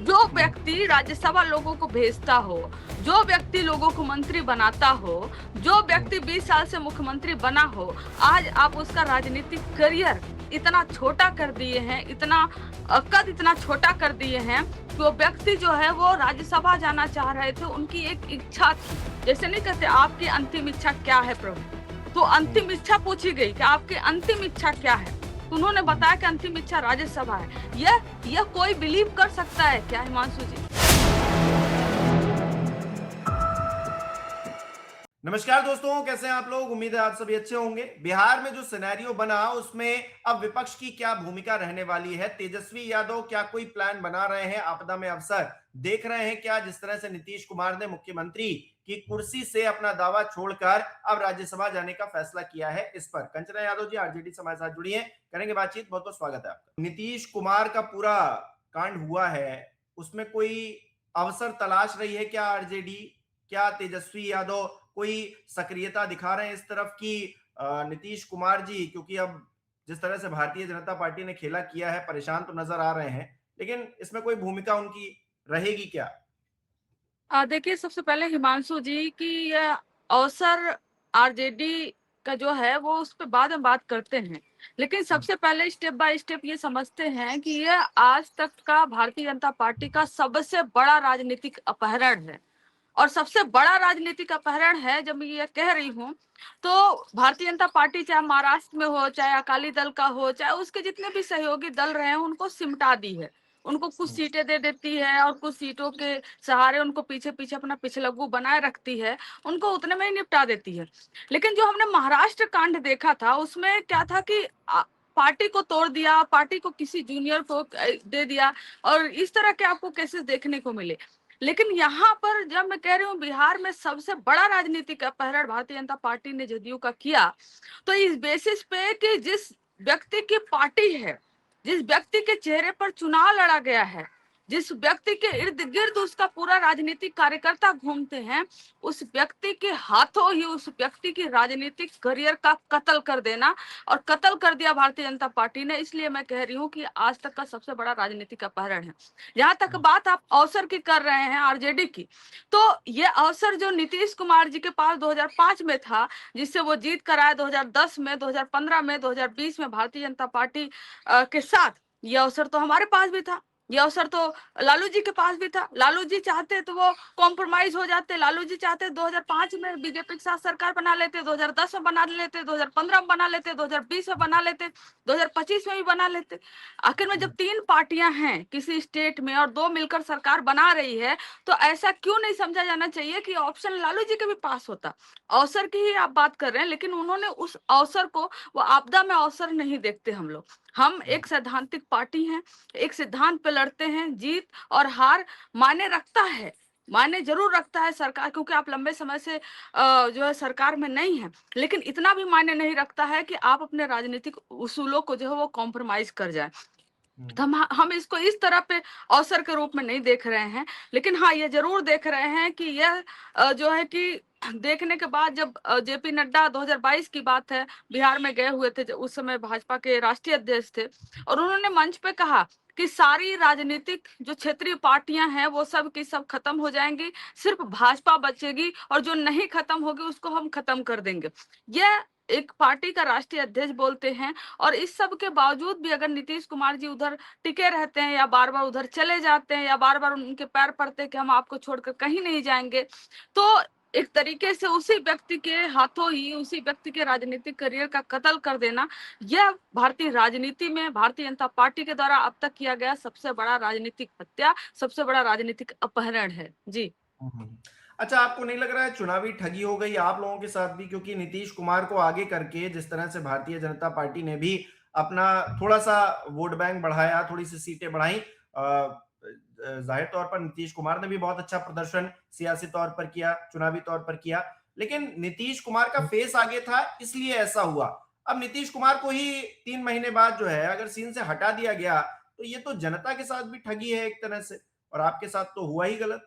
जो व्यक्ति राज्यसभा लोगों को भेजता हो, जो व्यक्ति लोगों को मंत्री बनाता हो, जो व्यक्ति 20 साल से मुख्यमंत्री बना हो, आज आप उसका राजनीतिक करियर इतना छोटा कर दिए हैं, इतना कद इतना छोटा कर दिए हैं कि वो व्यक्ति जो है वो राज्यसभा जाना चाह रहे थे, उनकी एक इच्छा थी। जैसे नहीं कहते आपकी अंतिम इच्छा क्या है प्रभु? तो अंतिम इच्छा पूछी गई कि आपकी अंतिम इच्छा क्या है? तो उन्होंने बताया कि अंतिम इच्छा राज्यसभा है। यह कोई बिलीव कर सकता है क्या हिमांशु जी? नमस्कार दोस्तों, कैसे हैं आप लोग। उम्मीद है आप सभी अच्छे होंगे। बिहार में जो सिनेरियो बना उसमें अब विपक्ष की क्या भूमिका रहने वाली है। तेजस्वी यादव क्या कोई प्लान बना रहे हैं, आपदा में अवसर देख रहे हैं क्या? जिस तरह से नीतीश कुमार ने मुख्यमंत्री की कुर्सी से अपना दावा छोड़कर अब राज्यसभा जाने का फैसला किया है, इस पर कंचना यादव जी आरजेडी से हमारे साथ जुड़ी हैं, करेंगे बातचीत। बहुत बहुत स्वागत है आपका। नीतीश कुमार का पूरा कांड हुआ है, उसमें कोई अवसर तलाश रही है क्या आरजेडी? क्या तेजस्वी यादव कोई सक्रियता दिखा रहे हैं इस तरफ की नीतीश कुमार जी, क्योंकि अब जिस तरह से भारतीय जनता पार्टी ने खेला किया है, परेशान तो नजर आ रहे हैं, लेकिन इसमें कोई भूमिका उनकी रहेगी क्या? देखिए, सबसे पहले हिमांशु जी की यह अवसर आरजेडी का जो है वो उस पे बाद में बात करते हैं, लेकिन सबसे पहले स्टेप बाय स्टेप ये समझते हैं कि यह आज तक का भारतीय जनता पार्टी का सबसे बड़ा राजनीतिक अपहरण है। और सबसे बड़ा राजनीतिक अपहरण है, जब मैं ये कह रही हूँ, तो भारतीय जनता पार्टी चाहे महाराष्ट्र में हो, चाहे अकाली दल का हो, चाहे उसके जितने भी सहयोगी दल रहे हैं, उनको सिमटा दी है। उनको कुछ सीटें दे देती है और कुछ सीटों के सहारे उनको पीछे पीछे अपना पिछलग्गू बनाए रखती है, उनको उतने में ही निपटा देती है। लेकिन जो हमने महाराष्ट्र कांड देखा था, उसमें क्या था कि पार्टी को तोड़ दिया, पार्टी को किसी जूनियर को दे दिया, और इस तरह के आपको केसेस देखने को मिले। लेकिन यहाँ पर जब मैं कह रही हूँ बिहार में सबसे बड़ा राजनीतिक अपहरण भारतीय जनता पार्टी ने जदयू का किया, तो इस बेसिस पे कि जिस व्यक्ति की पार्टी है, जिस व्यक्ति के चेहरे पर चुनाव लड़ा गया है, जिस व्यक्ति के इर्द गिर्द उसका पूरा राजनीतिक कार्यकर्ता घूमते हैं, उस व्यक्ति के हाथों ही उस व्यक्ति की राजनीतिक करियर का कत्ल कर देना, और कत्ल कर दिया भारतीय जनता पार्टी ने। इसलिए मैं कह रही हूँ कि आज तक का सबसे बड़ा राजनीतिक अपहरण है। जहां तक बात आप अवसर की कर रहे हैं आरजेडी की, तो ये अवसर जो नीतीश कुमार जी के पास 2005 में था, जिससे वो जीत कर आए 2010 में, 2015 में, 2020 में भारतीय जनता पार्टी के साथ, ये अवसर तो हमारे पास भी था। ये अवसर तो लालू जी के पास भी था। लालू जी चाहते तो वो कॉम्प्रोमाइज हो जाते। लालू जी चाहते 2005 में बीजेपी के साथ सरकार बना लेते, 2010 में बना लेते, 2015 में बना लेते, 2020 में बना लेते, 2025 में भी बना लेते। आखिर में जब तीन पार्टियां हैं किसी स्टेट में और दो मिलकर सरकार बना रही है, तो ऐसा क्यों नहीं समझा जाना चाहिए कि ऑप्शन लालू जी के भी पास होता। अवसर की ही आप बात कर रहे हैं, लेकिन उन्होंने उस अवसर को, वो आपदा में अवसर नहीं देखते हम लोग। हम एक सैद्धांतिक पार्टी हैं, एक सिद्धांत पे लड़ते हैं। जीत और हार मायने रखता है, मायने जरूर रखता है सरकार, क्योंकि आप लंबे समय से जो है सरकार में नहीं है, लेकिन इतना भी मायने नहीं रखता है कि आप अपने राजनीतिक उसूलों को जो है वो कॉम्प्रोमाइज कर जाए। तो हम इसको इस तरह पे अवसर के रूप में नहीं देख रहे हैं। लेकिन हाँ, ये जरूर देख रहे हैं कि यह जो है कि देखने के बाद, जब जेपी नड्डा 2022 की बात है, बिहार में गए हुए थे, उस समय भाजपा के राष्ट्रीय अध्यक्ष थे, और उन्होंने मंच पे कहा कि सारी राजनीतिक जो क्षेत्रीय पार्टियां हैं वो सब की सब खत्म हो जाएंगी, सिर्फ भाजपा बचेगी, और जो नहीं खत्म होगी उसको हम खत्म कर देंगे। यह एक पार्टी का राष्ट्रीय अध्यक्ष बोलते हैं। और इस सब के बावजूद भी अगर नीतीश कुमार जी उधर टिके रहते हैं, या बार बार उधर चले जाते हैं, या बार बार उनके पैर पड़ते हैं कि हम आपको छोड़कर कहीं नहीं जाएंगे, तो एक तरीके से उसी व्यक्ति के हाथों ही उसी व्यक्ति के राजनीतिक करियर का कत्ल कर देना, यह भारतीय राजनीति में भारतीय जनता पार्टी के द्वारा अब तक किया गया सबसे बड़ा राजनीतिक हत्या, सबसे बड़ा राजनीतिक अपहरण है जी। हम्म। अच्छा, आपको नहीं लग रहा है चुनावी ठगी हो गई आप लोगों के साथ भी? क्योंकि नीतीश कुमार को आगे करके जिस तरह से भारतीय जनता पार्टी ने भी अपना थोड़ा सा वोट बैंक बढ़ाया, थोड़ी सी सीटें बढ़ाई, जाहिर तौर पर नीतीश कुमार ने भी बहुत अच्छा प्रदर्शन सियासी तौर पर किया, चुनावी तौर पर किया, लेकिन नीतीश कुमार का फेस आगे था इसलिए ऐसा हुआ। अब नीतीश कुमार को ही 3 महीने बाद जो है अगर सीन से हटा दिया गया, तो ये तो जनता के साथ भी ठगी है एक तरह से, और आपके साथ तो हुआ ही गलत।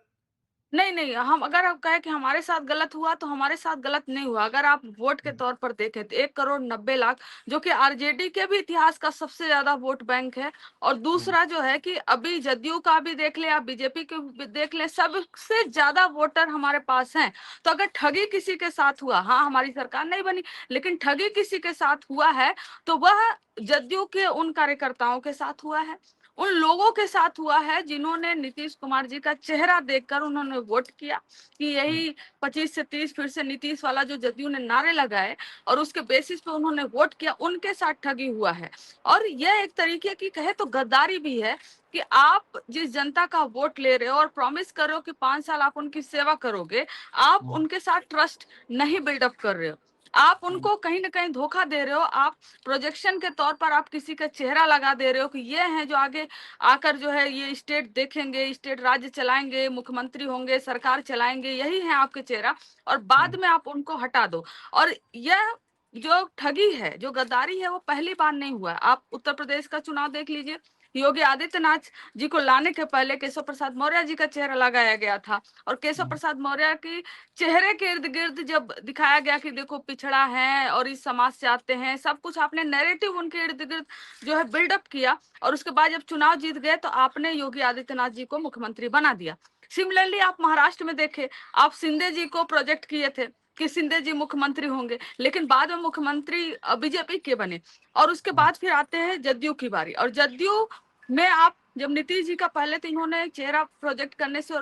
नहीं नहीं, हम अगर आप कहें कि हमारे साथ गलत हुआ तो हमारे साथ गलत नहीं हुआ। अगर आप वोट के तौर पर देखें तो 1,90,00,000, जो कि आरजेडी के भी इतिहास का सबसे ज्यादा वोट बैंक है। और दूसरा जो है कि अभी जदयू का भी देख ले, आप बीजेपी के भी देख ले, सबसे ज्यादा वोटर हमारे पास हैं। तो अगर ठगी किसी के साथ हुआ, हाँ हमारी सरकार नहीं बनी, लेकिन ठगी किसी के साथ हुआ है तो वह जदयू के उन कार्यकर्ताओं के साथ हुआ है, उन लोगों के साथ हुआ है जिन्होंने नीतीश कुमार जी का चेहरा देखकर उन्होंने वोट किया कि यही 25 से 30 फिर से नीतीश वाला जो जदयू ने नारे लगाए और उसके बेसिस पे उन्होंने वोट किया, उनके साथ ठगी हुआ है। और यह एक तरीके की कहे तो गद्दारी भी है कि आप जिस जनता का वोट ले रहे हो और प्रॉमिस कर रहे हो कि 5 साल आप उनकी सेवा करोगे, आप उनके साथ ट्रस्ट नहीं बिल्डअप कर रहे हो, आप उनको कहीं ना कहीं धोखा दे रहे हो। आप प्रोजेक्शन के तौर पर आप किसी का चेहरा लगा दे रहे हो कि ये हैं जो आगे आकर जो है ये स्टेट देखेंगे, स्टेट राज्य चलाएंगे, मुख्यमंत्री होंगे, सरकार चलाएंगे, यही है आपके चेहरा, और बाद में आप उनको हटा दो। और यह जो ठगी है, जो गद्दारी है, वो पहली बार नहीं हुआ है। आप उत्तर प्रदेश का चुनाव देख लीजिए, योगी आदित्यनाथ जी को लाने के पहले केशव प्रसाद मौर्य जी का चेहरा लगाया गया था, और केशव प्रसाद मौर्य के चेहरे के इर्द गिर्द जब दिखाया गया कि देखो पिछड़ा है और इस समाज से आते हैं, सब कुछ आपने नैरेटिव उनके इर्द गिर्द जो है बिल्डअप किया, और उसके बाद जब चुनाव जीत गए तो आपने योगी आदित्यनाथ जी को मुख्यमंत्री बना दिया। सिमिलरली आप महाराष्ट्र में देखे, आप शिंदे जी को प्रोजेक्ट किए थे कि शिंदे जी मुख्यमंत्री होंगे, लेकिन बाद में मुख्यमंत्री बीजेपी के बने। और उसके बाद फिर आते हैं जदयू की बारी, और जदयू में आप जब नीतीश जी का पहले तो इन्होंने चेहरा प्रोजेक्ट करने से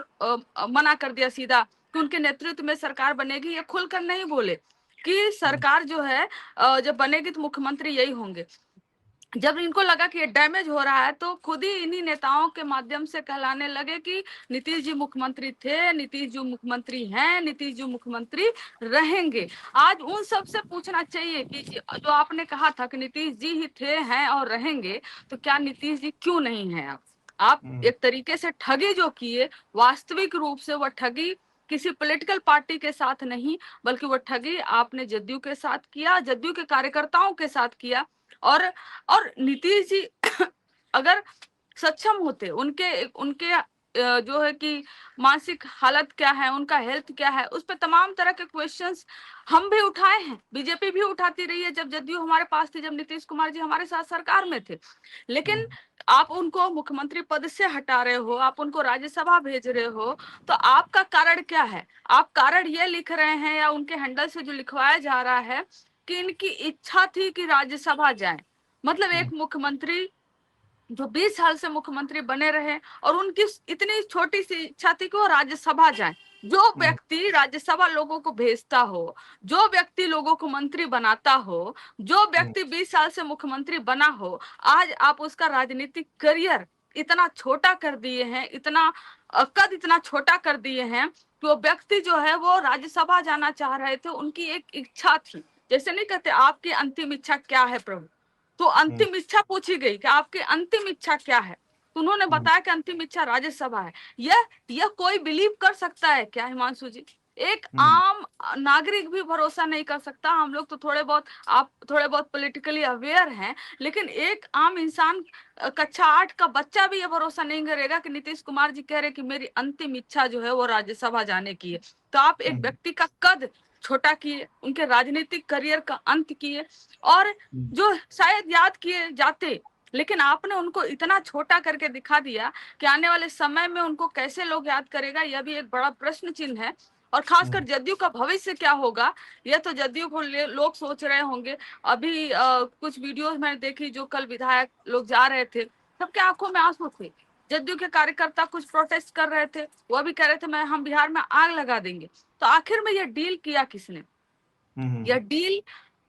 मना कर दिया सीधा कि उनके नेतृत्व में सरकार बनेगी, ये खुलकर नहीं बोले कि सरकार जो है जब बनेगी तो मुख्यमंत्री यही होंगे। जब इनको लगा कि ये डैमेज हो रहा है तो खुद ही इन्हीं नेताओं के माध्यम से कहलाने लगे कि नीतीश जी मुख्यमंत्री थे, नीतीश जी मुख्यमंत्री हैं, नीतीश जी मुख्यमंत्री रहेंगे। आज उन सब से पूछना चाहिए कि जो आपने कहा था कि नीतीश जी ही थे, हैं और रहेंगे, तो क्या नीतीश जी क्यों नहीं है? आप एक तरीके से ठगी जो किए, वास्तविक रूप से वह ठगी किसी पॉलिटिकल पार्टी के साथ नहीं, बल्कि वह ठगी आपने जदयू के साथ किया, जदयू के कार्यकर्ताओं के साथ किया। और नीतीश जी अगर सक्षम होते, उनके उनके जो है कि मानसिक हालत क्या है, उनका हेल्थ क्या है, उस पर तमाम तरह के क्वेश्चंस हम भी उठाए हैं, बीजेपी भी उठाती रही है जब जदयू हमारे पास थी, जब नीतीश कुमार जी हमारे साथ सरकार में थे। लेकिन आप उनको मुख्यमंत्री पद से हटा रहे हो, आप उनको राज्यसभा भेज रहे हो, तो आपका कारण क्या है? आप कारण ये लिख रहे हैं या उनके हैंडल से जो लिखवाया जा रहा है कि इनकी इच्छा थी कि राज्यसभा जाए। मतलब एक मुख्यमंत्री जो 20 साल से मुख्यमंत्री बने रहे और उनकी इतनी छोटी सी इच्छा थी कि वो राज्यसभा जाए। जो व्यक्ति राज्यसभा लोगों को भेजता हो, जो व्यक्ति लोगों को मंत्री बनाता हो, जो व्यक्ति 20 साल से मुख्यमंत्री बना हो, आज आप उसका राजनीतिक करियर इतना छोटा कर दिए हैं, इतना कद इतना छोटा कर दिए हैं कि वो व्यक्ति जो है वो राज्यसभा जाना चाह रहे थे, उनकी एक इच्छा थी। जैसे नहीं कहते आपकी अंतिम इच्छा क्या है प्रभु, तो अंतिम इच्छा पूछी गई कि आपकी अंतिम इच्छा क्या है, तो उन्होंने बताया कि अंतिम इच्छा राज्यसभा है। यह कोई बिलीव कर सकता है क्या हिमांशु जी? एक आम नागरिक भी भरोसा नहीं कर सकता। हम लोग तो थोड़े बहुत, आप थोड़े बहुत पॉलिटिकली अवेयर हैं, लेकिन एक आम इंसान, कक्षा 8 का बच्चा भी ये भरोसा नहीं करेगा कि नीतीश कुमार जी कह रहे कि मेरी अंतिम इच्छा जो है वो राज्यसभा जाने की है। तो आप एक व्यक्ति का कद छोटा किए, उनके राजनीतिक करियर का अंत किए, और जो शायद याद किए जाते, लेकिन आपने उनको इतना छोटा करके दिखा दिया कि आने वाले समय में उनको कैसे लोग याद करेगा, यह भी एक बड़ा प्रश्न चिन्ह है। और खासकर जदयू का भविष्य क्या होगा, यह तो जदयू को लोग सोच रहे होंगे। अभी कुछ वीडियोस मैंने देखी, जो कल विधायक लोग जा रहे थे, सबके आंखों में आंसू थे। जदयू के कार्यकर्ता कुछ प्रोटेस्ट कर रहे थे, वो भी कह रहे थे मैं हम बिहार में आग लगा देंगे। तो आखिर में यह डील किया किसने? यह डील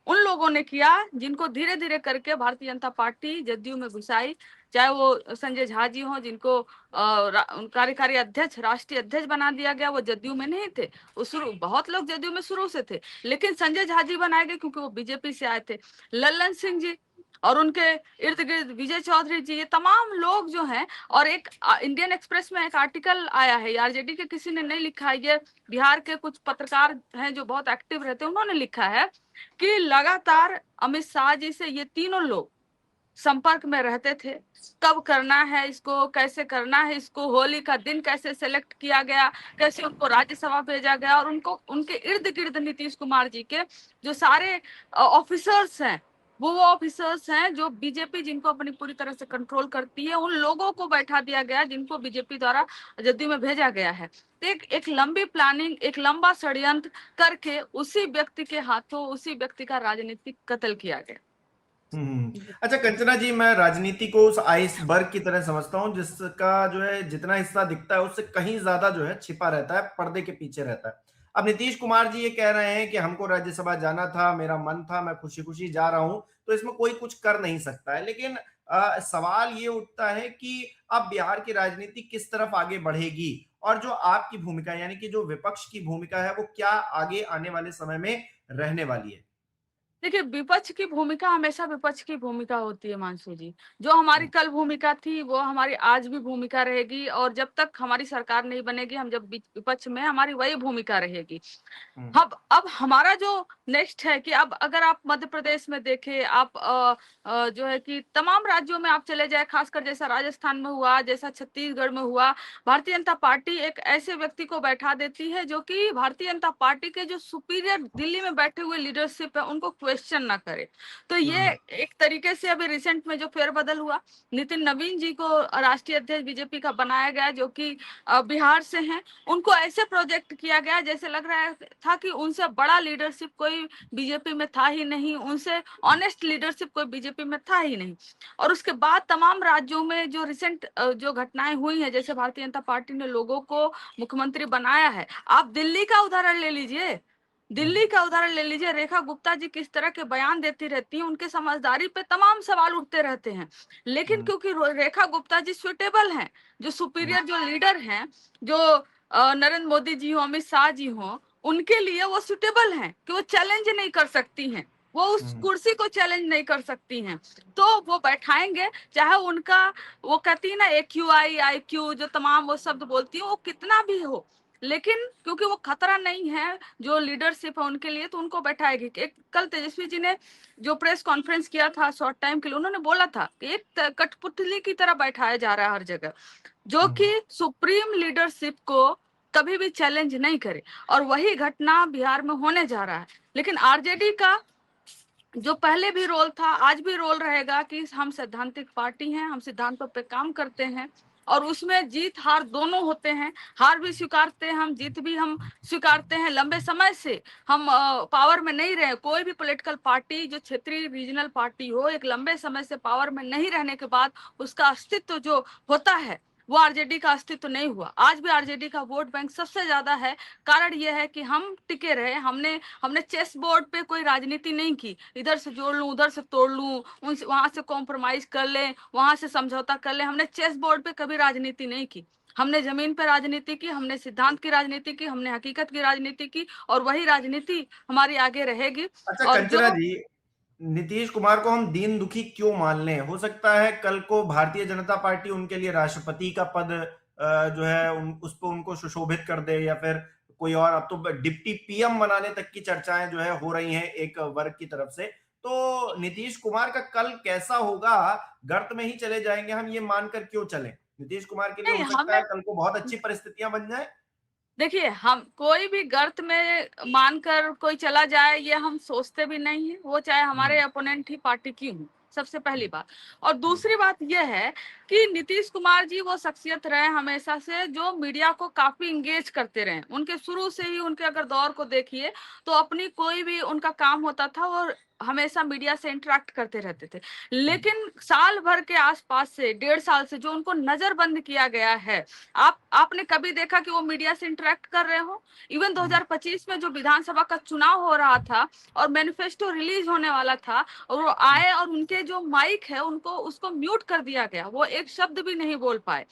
उन लोगों ने किया जिनको धीरे धीरे करके भारतीय जनता पार्टी जदयू में घुसाई, चाहे वो संजय झा जी हो, जिनको कार्यकारी अध्यक्ष, राष्ट्रीय अध्यक्ष बना दिया गया। वो जदयू में नहीं थे, वो शुरू, बहुत लोग जदयू में शुरू से थे, लेकिन संजय झा जी बनाए गए क्योंकि वो बीजेपी से आए थे। लल्लन सिंह जी और उनके इर्द गिर्द विजय चौधरी जी, ये तमाम लोग जो हैं। और एक इंडियन एक्सप्रेस में एक आर्टिकल आया है, आरजेडी के किसी ने नहीं लिखा है, ये बिहार के कुछ पत्रकार हैं जो बहुत एक्टिव रहते हैं, उन्होंने लिखा है कि लगातार अमित शाह जी से ये तीनों लोग संपर्क में रहते थे, कब करना है इसको, कैसे करना है इसको, होली का दिन कैसे सेलेक्ट किया गया, कैसे उनको राज्यसभा भेजा गया, और उनको उनके इर्द गिर्द नीतीश कुमार जी के जो सारे ऑफिसर्स हैं, वो ऑफिसर्स हैं जो बीजेपी जिनको अपनी पूरी तरह से कंट्रोल करती है, उन लोगों को बैठा दिया गया जिनको बीजेपी द्वारा जदयू में भेजा गया है। तो एक लंबी प्लानिंग, एक लंबा षड्यंत्र करके उसी व्यक्ति के हाथों उसी व्यक्ति का राजनीतिक कत्ल किया गया। अच्छा कंचना जी, मैं राजनीति को उस आइसबर्ग की तरह समझता हूं जिसका जो है जितना हिस्सा दिखता है उससे कहीं ज्यादा जो है छिपा रहता है, पर्दे के पीछे रहता है। अब नीतीश कुमार जी ये कह रहे हैं कि हमको राज्यसभा जाना था, मेरा मन था, मैं खुशी खुशी जा रहा हूं, तो इसमें कोई कुछ कर नहीं सकता है। लेकिन सवाल ये उठता है कि अब बिहार की राजनीति किस तरफ आगे बढ़ेगी, और जो आपकी भूमिका यानी कि जो विपक्ष की भूमिका है वो क्या आगे आने वाले समय में रहने वाली है? देखिए, विपक्ष की भूमिका हमेशा विपक्ष की भूमिका होती है मानसू जी। जो हमारी कल भूमिका थी वो हमारी आज भी भूमिका रहेगी, और जब तक हमारी सरकार नहीं बनेगी हम जब विपक्ष में, हमारी वही भूमिका रहेगी। अब हमारा जो नेक्स्ट है कि अब अगर आप मध्य प्रदेश में देखें, आप जो है कि तमाम राज्यों में आप चले जाए, खासकर जैसा राजस्थान में हुआ, जैसा छत्तीसगढ़ में हुआ, भारतीय जनता पार्टी एक ऐसे व्यक्ति को बैठा देती है जो कि भारतीय जनता पार्टी के जो सुपीरियर दिल्ली में बैठे हुए लीडरशिप है उनको क्वेश्चन ना करे। तो ये एक तरीके से अभी रिसेंट में जो फेरबदल हुआ, नितिन नवीन जी को राष्ट्रीय अध्यक्ष बीजेपी का बनाया गया जो कि बिहार से हैं, उनको ऐसे प्रोजेक्ट किया गया जैसे लग रहा था कि उनसे बड़ा लीडरशिप कोई बीजेपी में था ही नहीं, उनसे ऑनेस्ट लीडरशिप कोई बीजेपी में था ही नहीं। और उसके बाद तमाम राज्यों में जो रिसेंट जो घटनाएं हुई हैं, जैसे भारतीय जनता पार्टी ने लोगों को मुख्यमंत्री बनाया है, आप दिल्ली का उदाहरण ले लीजिए, दिल्ली का उदाहरण ले लीजिए, रेखा गुप्ता जी किस तरह के बयान देती रहती हैं, उनके समझदारी पे तमाम सवाल उठते रहते हैं, लेकिन क्योंकि रेखा गुप्ता जी सुटेबल हैं, जो सुपीरियर जो लीडर हैं, जो नरेंद्र मोदी जी हो, अमित शाह जी हो, उनके लिए वो सुटेबल हैं कि वो चैलेंज नहीं कर सकती हैं, वो उस कुर्सी को चैलेंज नहीं कर सकती हैं, तो वो बैठाएंगे, चाहे उनका वो कहती है ना AQI IQ जो तमाम वो शब्द बोलती है वो कितना भी हो, लेकिन क्योंकि वो खतरा नहीं है जो लीडरशिप है उनके लिए, तो उनको बैठाएगी। एक कल तेजस्वी जी ने जो प्रेस कॉन्फ्रेंस किया था शॉर्ट टाइम के लिए, उन्होंने बोला था कि एक कठपुतली की तरह बैठाया जा रहा है हर जगह, जो कि सुप्रीम लीडरशिप को कभी भी चैलेंज नहीं करे, और वही घटना बिहार में होने जा रहा है। लेकिन आरजेडी का जो पहले भी रोल था आज भी रोल रहेगा कि हम सैद्धांतिक पार्टी हैं, हम सिद्धांतों पे काम करते हैं, और उसमें जीत हार दोनों होते हैं, हार भी स्वीकारते हैं हम, जीत भी हम स्वीकारते हैं। लंबे समय से हम पावर में नहीं रहे, कोई भी पॉलिटिकल पार्टी जो क्षेत्रीय रीजनल पार्टी हो, एक लंबे समय से पावर में नहीं रहने के बाद उसका अस्तित्व जो होता है वो आरजेडी का अस्तित्व नहीं हुआ। आज भी आरजेडी का वोट बैंक सबसे ज्यादा है, कारण यह है कि हम टिके रहे, हमने चेस बोर्ड पे कोई राजनीति नहीं की, इधर से जोड़ लूं उधर से तोड़ लूं, वहां से कॉम्प्रोमाइज कर ले वहां से समझौता कर ले, हमने चेस बोर्ड पे कभी राजनीति नहीं की, हमने जमीन पे राजनीति की, हमने सिद्धांत की राजनीति की, हमने हकीकत की राजनीति की, और वही राजनीति हमारी आगे रहेगी। अच्छा और कंचना जो जी, नीतीश कुमार को हम दीन दुखी क्यों मान लें? हो सकता है कल को भारतीय जनता पार्टी उनके लिए राष्ट्रपति का पद जो है उस पर उनको सुशोभित कर दे, या फिर कोई और, अब तो डिप्टी पीएम बनाने तक की चर्चाएं जो है हो रही हैं एक वर्ग की तरफ से। तो नीतीश कुमार का कल कैसा होगा? गर्त में ही चले जाएंगे हम, ये मानकर क्यों चलें? नीतीश कुमार के लिए नहीं, हो सकता है हमें कल को बहुत अच्छी परिस्थितियां बन जाए। देखिए, हम कोई भी गर्त में मानकर कोई चला जाए ये हम सोचते भी नहीं है, वो चाहे हमारे अपोनेंट ही पार्टी की हो, सबसे पहली बात। और दूसरी बात यह है कि नीतीश कुमार जी वो शख्सियत रहे हमेशा से जो मीडिया को काफी इंगेज करते रहे, उनके शुरू से ही उनके अगर दौर को देखिए तो अपनी कोई भी उनका काम होता था वो हमेशा मीडिया से इंटरेक्ट करते रहते थे। लेकिन साल भर के आसपास से 1.5 साल से जो उनको नजरबंद किया गया है, आपने कभी देखा कि वो मीडिया से इंटरेक्ट कर रहे हो? इवन 2025 में जो विधानसभा का चुनाव हो रहा था और मैनिफेस्टो रिलीज होने वाला था, और वो आए और उनके जो माइक है उनको उसको म्यूट कर दिया गया, वो एक शब्द भी नहीं बोल पाए।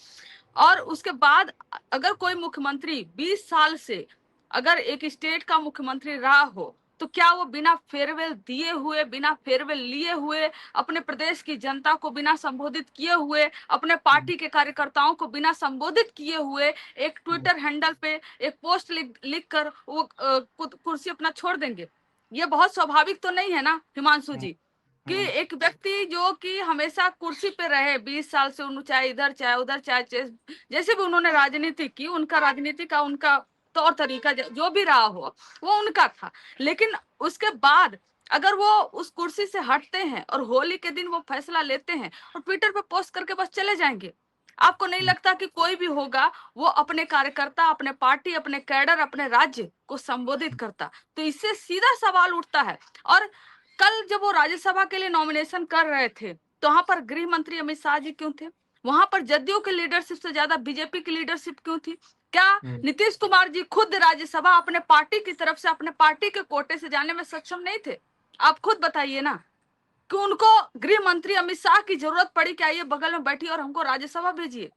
और उसके बाद अगर कोई मुख्यमंत्री 20 साल से अगर एक स्टेट का मुख्यमंत्री रहा हो, तो क्या वो बिना फेयरवेल दिए हुए, बिना फेयरवेल लिए हुए, अपने प्रदेश की जनता को बिना संबोधित किए हुए, अपने पार्टी के कार्यकर्ताओं को बिना संबोधित किए हुए एक ट्विटर हैंडल पे एक पोस्ट लिख कर वो कुर्सी अपना छोड़ देंगे? ये बहुत स्वाभाविक तो नहीं है ना हिमांशु जी। कि एक व्यक्ति जो कि हमेशा कुर्सी पे रहे 20 साल से, उन्होंने चाहे इधर चाहे उधर चाहे जैसे भी उन्होंने राजनीति की, उनका राजनीति का उनका तौर तरीका जो भी रहा हो वो उनका था। लेकिन उसके बाद अगर वो उस कुर्सी से हटते हैं और होली के दिन वो फैसला लेते हैं और ट्विटर पे पोस्ट करके बस चले जाएंगे, आपको नहीं लगता कि कोई भी होगा वो अपने कार्यकर्ता, अपने पार्टी, अपने कैडर, अपने राज्य को संबोधित करता? तो इससे सीधा सवाल उठता है। और कल जब वो राज्यसभा के लिए नॉमिनेशन कर रहे थे तो वहां पर गृह मंत्री अमित शाह जी क्यों थे? वहां पर जदयू की लीडरशिप से ज्यादा बीजेपी की लीडरशिप क्यों थी? क्या नीतीश कुमार जी खुद राज्यसभा अपने पार्टी की तरफ से, अपने पार्टी के कोटे से जाने में सक्षम नहीं थे? आप खुद बताइए ना कि उनको गृह मंत्री अमित शाह की जरूरत पड़ी कि आइए बगल में बैठिए और हमको राज्यसभा भेजिए।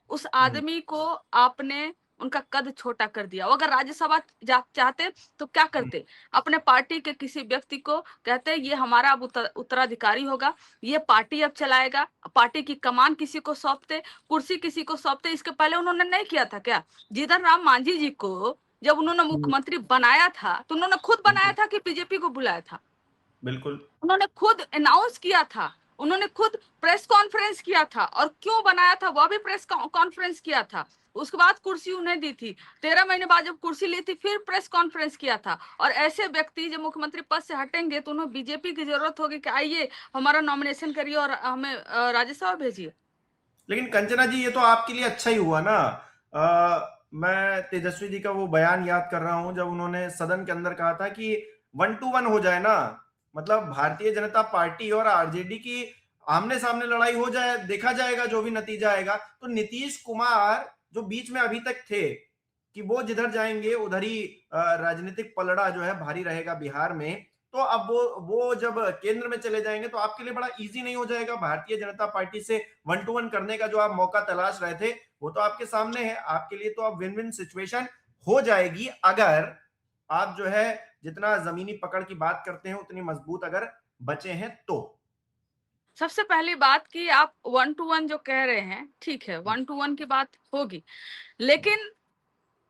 उस आदमी को आपने उनका कद छोटा कर दिया। अगर राज्यसभा चाहते तो क्या करते? अपने पार्टी के किसी व्यक्ति को कहते ये हमारा अब उत्तराधिकारी होगा, ये पार्टी अब चलाएगा, पार्टी की कमान किसी को सौंपते, कुर्सी किसी को सौंपते। इसके पहले उन्होंने नहीं किया था क्या? जीतन राम मांझी जी को जब उन्होंने मुख्यमंत्री बनाया था तो उन्होंने खुद बनाया था कि बीजेपी को बुलाया था? बिल्कुल। उन्होंने खुद अनाउंस किया था, उन्होंने खुद प्रेस कॉन्फ्रेंस किया था। और क्यों बनाया था? वह भी प्रेस कॉन्फ्रेंस किया था। उसके बाद कुर्सी उन्हें दी थी, 13 महीने बाद जब कुर्सी ली थी फिर प्रेस कॉन्फ्रेंस किया था। और ऐसे व्यक्ति जब मुख्यमंत्री पद से हटेंगे तो उन्हें बीजेपी की जरूरत होगी कि आइए हमारा नॉमिनेशन करिए और हमें राज्यसभा भेजिए। लेकिन कंचना जी, ये तो आपके लिए अच्छा ही हुआ ना। मैं तेजस्वी जी का वो बयान याद कर रहा हूं जब उन्होंने सदन के अंदर कहा था कि 1-1 हो जाए ना, मतलब भारतीय जनता पार्टी और आरजेडी की आमने सामने लड़ाई हो जाए, देखा जाएगा जो भी नतीजा आएगा। तो नीतीश कुमार जो बीच में अभी तक थे कि वो जिधर जाएंगे उधर ही राजनीतिक पलड़ा जो है भारी रहेगा बिहार में, तो अब वो जब केंद्र में चले जाएंगे तो आपके लिए बड़ा इजी नहीं हो जाएगा भारतीय जनता पार्टी से 1-1 करने का जो आप मौका तलाश रहे थे? वो तो आपके सामने है। आपके लिए तो अब विन विन सिचुएशन हो जाएगी अगर आप जो है जितना जमीनी पकड़ की बात करते हैं उतनी मजबूत अगर बचे हैं तो। सबसे पहली बात कि आप 1-1 जो कह रहे हैं, ठीक है, 1-1 की बात होगी, लेकिन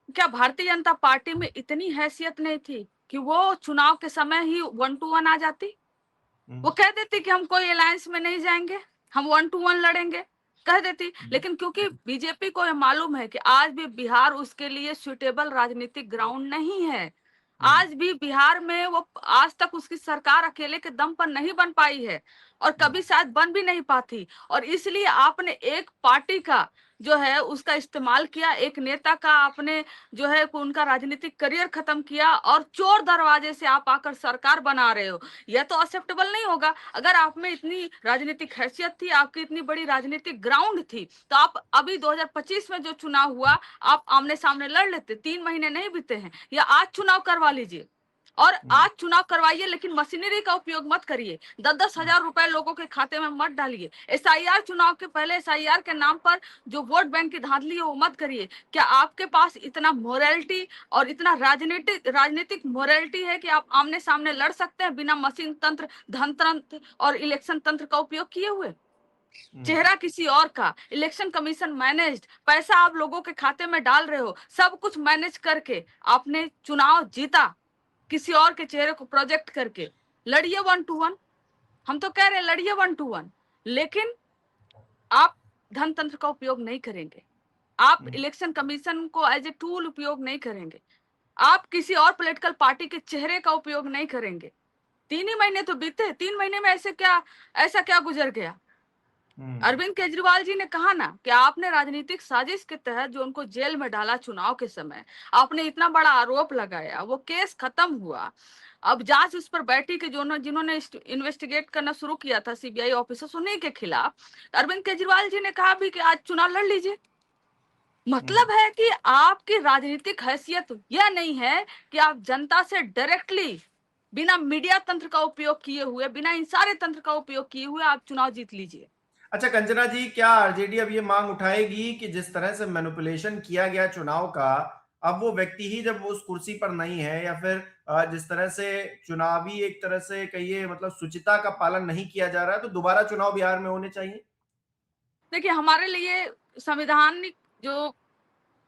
क्या भारतीय जनता पार्टी में इतनी हैसियत नहीं थी कि वो चुनाव के समय ही 1-1 आ जाती? वो कह देती कि हम कोई अलायंस में नहीं जाएंगे, हम 1-1 लड़ेंगे, कह देती। लेकिन क्योंकि बीजेपी को यह मालूम है कि आज भी बिहार उसके लिए सुटेबल राजनीतिक ग्राउंड नहीं है, आज भी बिहार में वो आज तक उसकी सरकार अकेले के दम पर नहीं बन पाई है और कभी शायद बन भी नहीं पाती। और इसलिए आपने एक पार्टी का जो है उसका इस्तेमाल किया, एक नेता का आपने जो है उनका राजनीतिक करियर खत्म किया और चोर दरवाजे से आप आकर सरकार बना रहे हो। यह तो एक्सेप्टेबल नहीं होगा। अगर आप में इतनी राजनीतिक हैसियत थी, आपकी इतनी बड़ी राजनीतिक ग्राउंड थी, तो आप अभी 2025 में जो चुनाव हुआ आप आमने सामने लड़ लेते। 3 महीने नहीं बीते हैं, या आज चुनाव करवा लीजिए। और आज चुनाव करवाइए, लेकिन मशीनरी का उपयोग मत करिए, 10-10 हजार रुपए लोगों के खाते में मत डालिए। एसआईआर चुनाव के पहले एसआईआर के नाम पर जो वोट बैंक की धांधली है वो मत करिए। क्या आपके पास इतना मोरालिटी और इतना राजनीतिक मोरालिटी है कि आप आमने सामने लड़ सकते हैं बिना मशीन तंत्र, धन तंत्र और इलेक्शन तंत्र का उपयोग किए हुए? चेहरा किसी और का, इलेक्शन कमीशन मैनेज्ड, पैसा आप लोगों के खाते में डाल रहे हो, सब कुछ मैनेज करके आपने चुनाव जीता किसी और के चेहरे को प्रोजेक्ट करके। लड़िए 1-1, हम तो कह रहे हैं लड़िए 1-1, लेकिन आप धन तंत्र का उपयोग नहीं करेंगे, आप इलेक्शन कमीशन को एज ए टूल उपयोग नहीं करेंगे, आप किसी और पॉलिटिकल पार्टी के चेहरे का उपयोग नहीं करेंगे। 3 ही महीने तो बीते, 3 महीने में ऐसा क्या गुजर गया? अरविंद केजरीवाल जी ने कहा ना कि आपने राजनीतिक साजिश के तहत जो उनको जेल में डाला चुनाव के समय, आपने इतना बड़ा आरोप लगाया, वो केस खत्म हुआ, अब जांच उस पर बैठी कि जिन्होंने इन्वेस्टिगेट करना शुरू किया था सीबीआई ऑफिसर्स, उन्हीं के खिलाफ अरविंद केजरीवाल जी ने कहा भी कि आज चुनाव लड़ लीजिए। मतलब है कि आपकी राजनीतिक हैसियत यह नहीं है कि आप जनता से डायरेक्टली बिना मीडिया तंत्र का उपयोग किए हुए, बिना इन सारे तंत्र का उपयोग किए हुए आप चुनाव जीत लीजिए। अच्छा कंचना जी, क्या आरजेडी अब ये मांग उठाएगी कि जिस तरह से मैनिपुलेशन किया गया चुनाव का, अब वो व्यक्ति ही जब वो उस कुर्सी पर नहीं है, या फिर जिस तरह से चुनावी एक तरह से कहिए मतलब शुचिता का पालन नहीं किया जा रहा है, तो दोबारा चुनाव बिहार में होने चाहिए? देखिए, हमारे लिए संवैधानिक जो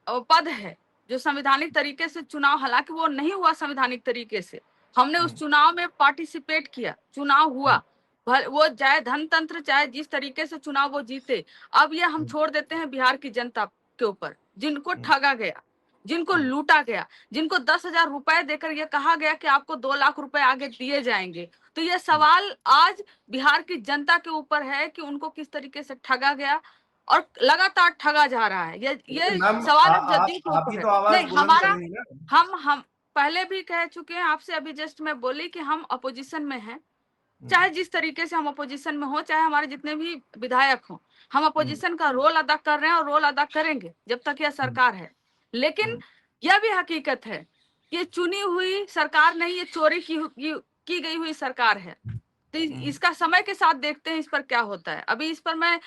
पद है, जो संवैधानिक तरीके से चुनाव, हालांकि वो नहीं हुआ संवैधानिक तरीके से, हमने उस चुनाव में पार्टिसिपेट किया, चुनाव हुआ, वो चाहे धनतंत्र, चाहे जिस तरीके से चुनाव वो जीते, अब ये हम छोड़ देते हैं बिहार की जनता के ऊपर, जिनको ठगा गया, जिनको लूटा गया, जिनको 10,000 रुपए देकर ये कहा गया कि आपको 2 लाख रुपए आगे दिए जाएंगे। तो ये सवाल आज बिहार की जनता के ऊपर है कि उनको किस तरीके से ठगा गया और लगातार ठगा जा रहा है। ये मैम सवाल अब जदयू के आप ऊपर ही है। तो आवाज नहीं, बुलंद हमारा करेंगी ना। हम पहले भी कह चुके हैं आपसे, अभी जस्ट मैं बोली कि हम अपोजिशन में हैं। चाहे जिस तरीके से हम अपोजिशन में हो, चाहे हमारे जितने भी विधायक हो, हम अपोजिशन का रोल अदा कर रहे हैं और रोल अदा करेंगे जब तक यह सरकार है। लेकिन यह भी हकीकत है, ये चुनी हुई सरकार नहीं, ये चोरी की गई हुई सरकार है। तो इसका समय के साथ देखते हैं इस पर क्या होता है। अभी इस पर मैं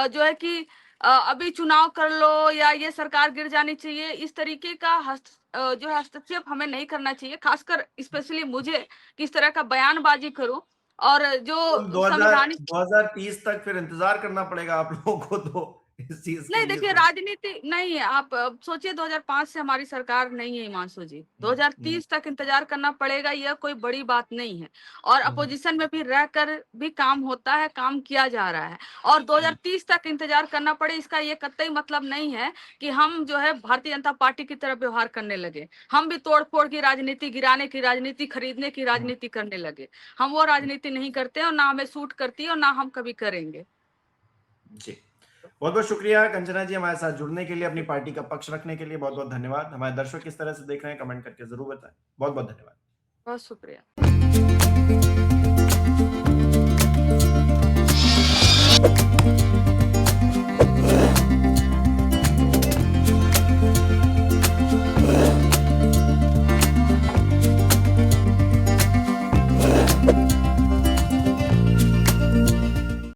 जो है कि अभी चुनाव कर लो या ये सरकार गिर जानी चाहिए, इस तरीके का जो है हस्तक्षेप हमें नहीं करना चाहिए, खासकर स्पेशली मुझे किस तरह का बयानबाजी करूं। और जो संवैधानिक 2030 तक फिर इंतजार करना पड़ेगा आप लोगों को तो इस चीज के नहीं, लिए देखिए तो। राजनीति नहीं है। आप सोचिए 2005 से हमारी सरकार नहीं है हिमांशु जी, 2030 तक इंतजार करना पड़ेगा, यह कोई बड़ी बात नहीं है। और अपोजिशन में भी रहकर भी काम होता है, काम किया जा रहा है। और 2030 तक इंतजार करना पड़े, इसका ये कतई मतलब नहीं है कि हम जो है भारतीय जनता पार्टी की तरफ व्यवहार करने लगे। हम भी तोड़ फोड़ की राजनीति, गिराने की राजनीति, खरीदने की राजनीति करने लगे। हम वो राजनीति नहीं करते और ना हमें सूट करती है और ना हम कभी करेंगे। जी, बहुत बहुत शुक्रिया कंचना जी हमारे साथ जुड़ने के लिए, अपनी पार्टी का पक्ष रखने के लिए बहुत बहुत धन्यवाद। हमारे दर्शक किस तरह से देख रहे हैं कमेंट करके जरूर बताएं। बहुत बहुत धन्यवाद। बहुत शुक्रिया।